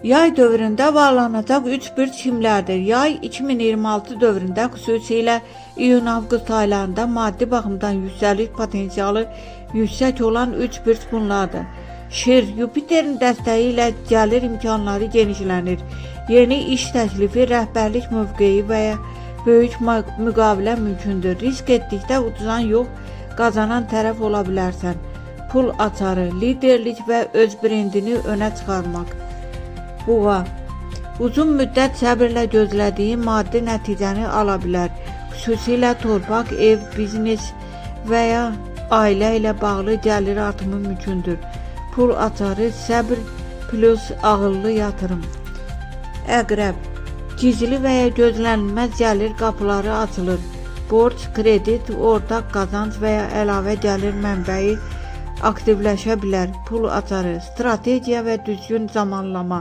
Yay dövründə bağlanacaq 3 bürc kimlərdir? Yay 2026 dövründə xüsusilə iyun-avqust aylarında maddi baxımdan yüksəliş potensialı yüksək olan 3 bürc bunlardır. Şir, Yupiterin dəstəyi ilə gəlir imkanları genişlənir. Yeni iş təklifi, rəhbərlik mövqeyi və ya böyük müqavilə mümkündür. Risk etdikdə uduzan yox, qazanan tərəf ola bilərsən. Pul açarı, liderlik və öz brendini önə çıxarmaq. Buğa, uzun müddət səbirlə gözlədiyi maddi nəticəni ala bilər. Xüsusilə torpaq, ev, biznes və ya ailə ilə bağlı gəlir artımı mümkündür. Pul açarı, səbir plus ağıllı yatırım. Əqrəb, gizli və ya gözlənilməz gəlir qapıları açılır. Borc, kredit, ortaq qazanc və ya əlavə gəlir mənbəyi aktivləşə bilər. Pul açarı, strategiya və düzgün zamanlama.